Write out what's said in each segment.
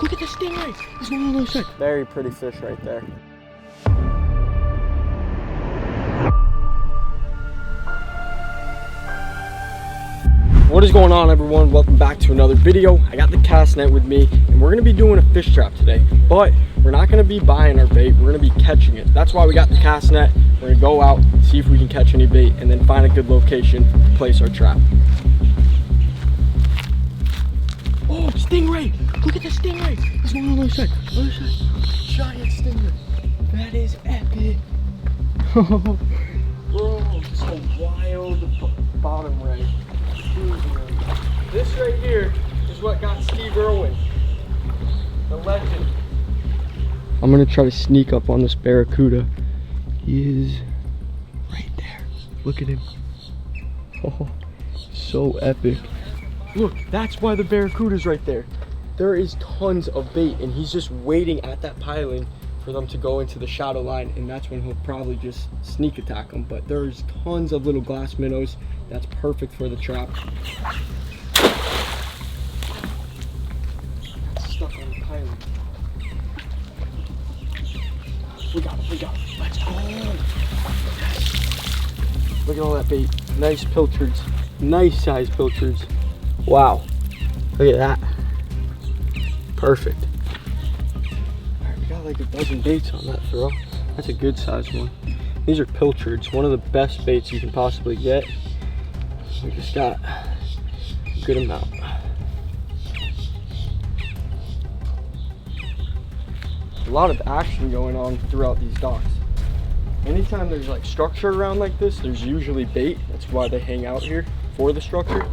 Look at the stingray. There's one on the other side. Very pretty fish right there. What is going on, everyone? Welcome back to another video. I got the cast net with me and we're gonna be doing a fish trap today, but we're not gonna be buying our bait, we're gonna be catching it. That's why we got the cast net. We're gonna go out, see if we can catch any bait, and then find a good location to place our trap. Oh, stingray! Look at the stingray! There's one on the other side. Other side. Giant stingray. That is epic. Bro, this is a wild bottom ray. This right here is what got Steve Irwin, the legend. I'm gonna try to sneak up on this barracuda. He is right there. Look at him. Oh, so epic. Look, that's why the barracuda's right there. There is tons of bait and he's just waiting at that piling for them to go into the shadow line, and that's when he'll probably just sneak attack them. But there's tons of little glass minnows. That's perfect for the trap. That's stuck on the piling. We got it, we got it. Let's go. Yes. Look at all that bait. Nice pilchards. Nice size pilchards. Wow. Look at that. Perfect. Alright, we got like a dozen baits on that throw. That's a good size one. These are pilchards, one of the best baits you can possibly get. We just got a good amount. A lot of action going on throughout these docks. Anytime there's like structure around like this, there's usually bait. That's why they hang out here, for the structure.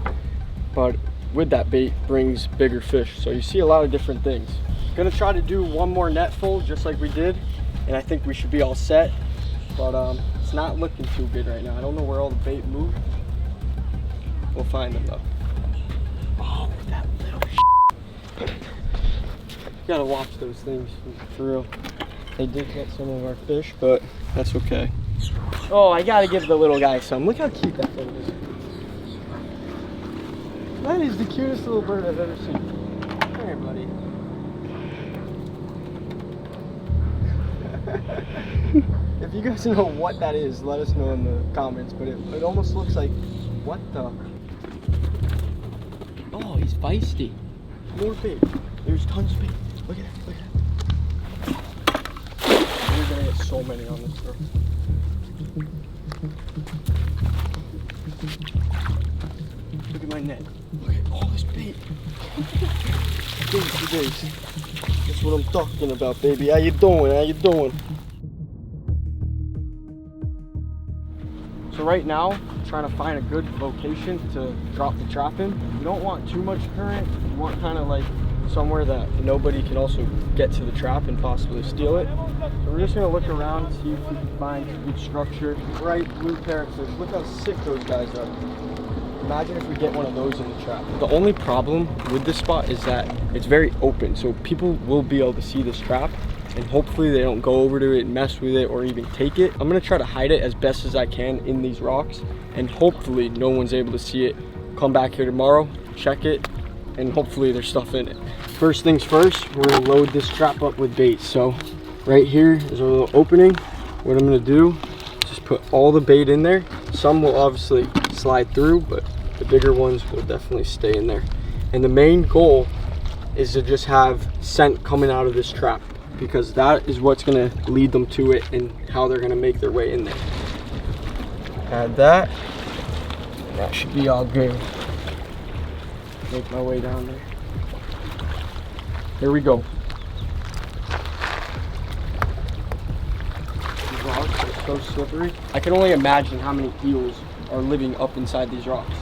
But with that bait brings bigger fish. So you see a lot of different things. Gonna try to do one more net full just like we did, and I think we should be all set. But it's not looking too good right now. I don't know where all the bait moved. We'll find them though. Oh, that little shit. You gotta watch those things, for real. They did get some of our fish, but that's okay. Oh, I gotta give the little guy some. Look how cute that thing is. That is the cutest little bird I've ever seen. Come here, buddy. If you guys know what that is, let us know in the comments, but it almost looks like, what the? Oh, he's feisty. More bait. There's tons of bait. Look at that, look at that. We're gonna get so many on this throw. Look at my net. Look at all this bait. Bait. That's what I'm talking about, baby. How you doing? How you doing? So right now, I'm trying to find a good location to drop the trap in. You don't want too much current. You want kind of like somewhere that nobody can also get to the trap and possibly steal it. So we're just gonna look around, see if we can find a good structure. Bright blue parrotfish. Look how sick those guys are. Imagine if we get one of those in the trap. The only problem with this spot is that it's very open, so people will be able to see this trap, and hopefully they don't go over to it and mess with it or even take it. I'm gonna try to hide it as best as I can in these rocks, and hopefully no one's able to see it. Come back here tomorrow, check it, and hopefully there's stuff in it. First things first, we're gonna load this trap up with bait. So right here is a little opening. What I'm gonna do, just put all the bait in there. Some will obviously slide through, but the bigger ones will definitely stay in there. And the main goal is to just have scent coming out of this trap, because that is what's gonna lead them to it and how they're gonna make their way in there. Add that. That should be all good. Make my way down there. Here we go. These rocks are so slippery. I can only imagine how many eels are living up inside these rocks.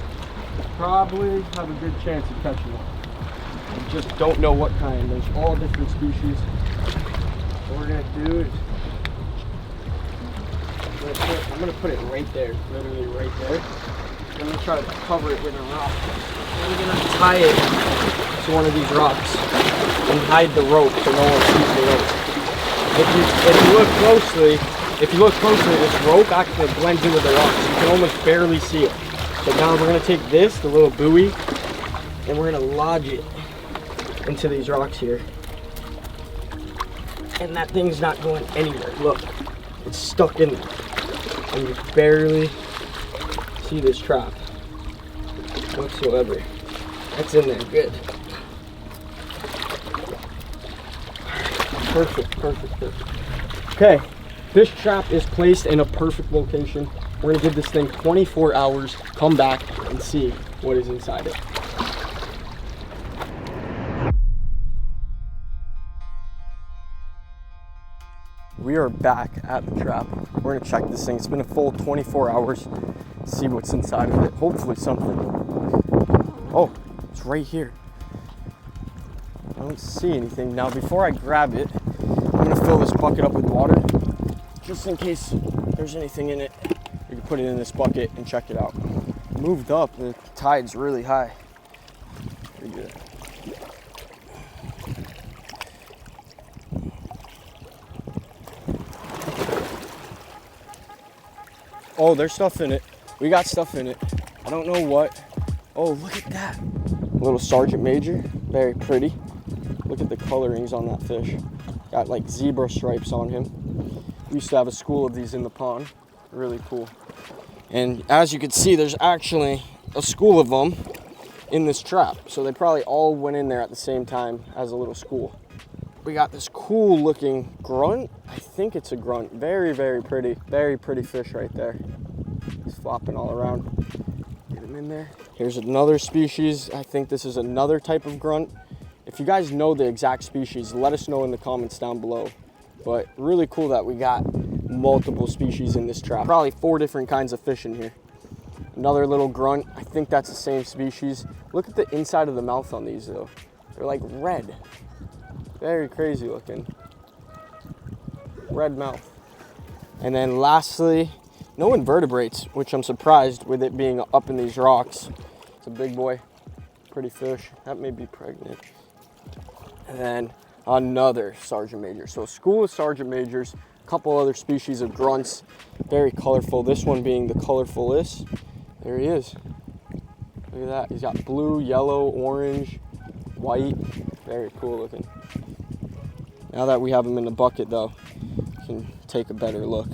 Probably have a good chance of catching one. I just don't know what kind. There's all different species. What we're gonna do is I'm gonna put it right there, literally right there. I'm gonna try to cover it with a rock. I'm gonna tie it to one of these rocks and hide the rope so no one sees the rope. If you look closely, this rope actually blends in with the rocks. You can almost barely see it. So now we're gonna take this, the little buoy, and we're gonna lodge it into these rocks here. and that thing's not going anywhere. Look, it's stuck in there. And you barely see this trap whatsoever. That's in there, good. Perfect. Okay, fish trap is placed in a perfect location. We're gonna give this thing 24 hours, come back and see what is inside it. We are back at the trap. We're gonna check this thing. It's been a full 24 hours. See what's inside of it. Hopefully something. Oh, it's right here. I don't see anything. Now before I grab it, I'm gonna fill this bucket up with water, just in case there's anything in it. You can put it in this bucket and check it out. Moved up, the tide's really high. Pretty good. Oh, there's stuff in it. We got stuff in it. I don't know what. Oh, look at that. A little Sergeant Major, very pretty. Look at the colorings on that fish. Got like zebra stripes on him. We used to have a school of these in the pond. Really cool. And as you can see, there's actually a school of them in this trap. So they probably all went in there at the same time as a little school. We got this cool looking grunt. I think it's a grunt. Very, very pretty. Very pretty fish right there. He's flopping all around. Get him in there. Here's another species. I think this is another type of grunt. If you guys know the exact species, let us know in the comments down below. But really cool that we got multiple species in this trap. Probably 4 different kinds of fish in here. Another little grunt. I think that's the same species. Look at the inside of the mouth on these though. They're like red. Very crazy looking. Red mouth. And then lastly, no invertebrates, which I'm surprised with it being up in these rocks. It's a big boy, pretty fish. That may be pregnant. And then another Sergeant Major. So a school of Sergeant Majors, a couple other species of grunts, very colorful. This one being the colorfulest. There he is. Look at that. He's got blue, yellow, orange, white. Very cool looking. Now that we have him in the bucket though, we can take a better look.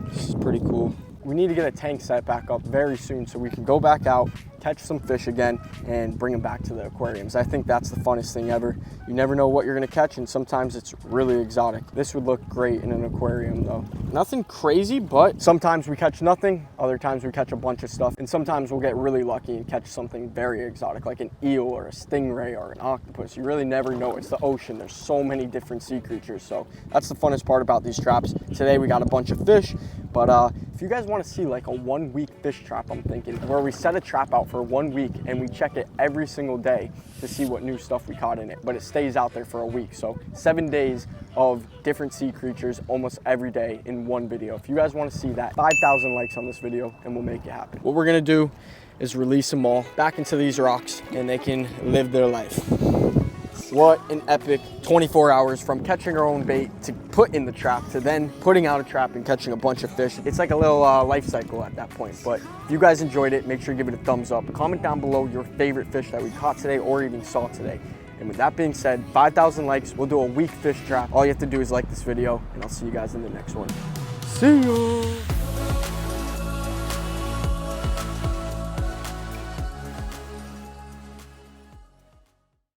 This is pretty cool. We need to get a tank set back up very soon so we can go back out, catch some fish again, and bring them back to the aquariums. I think that's the funnest thing ever. You never know what you're gonna catch, and sometimes it's really exotic. This would look great in an aquarium though. Nothing crazy, but sometimes we catch nothing, other times we catch a bunch of stuff, and sometimes we'll get really lucky and catch something very exotic, like an eel or a stingray or an octopus. You really never know. It's the ocean. There's so many different sea creatures, so that's the funnest part about these traps. Today we got a bunch of fish, but if you guys want to see like a 1-week fish trap, I'm thinking, where we set a trap out for 1 week and we check it every single day to see what new stuff we caught in it, but it stays out there for a week. So 7 days of different sea creatures almost every day in one video. If you guys want to see that, 5,000 likes on this video and we'll make it happen. What we're gonna do is release them all back into these rocks and they can live their life. What an epic 24 hours from catching our own bait to put in the trap to then putting out a trap and catching a bunch of fish. It's like a little life cycle at that point. But if you guys enjoyed it, make sure you give it a thumbs up. Comment down below your favorite fish that we caught today or even saw today. And with that being said, 5,000 likes, we'll do a week fish trap. All you have to do is like this video, and I'll see you guys in the next one. See you.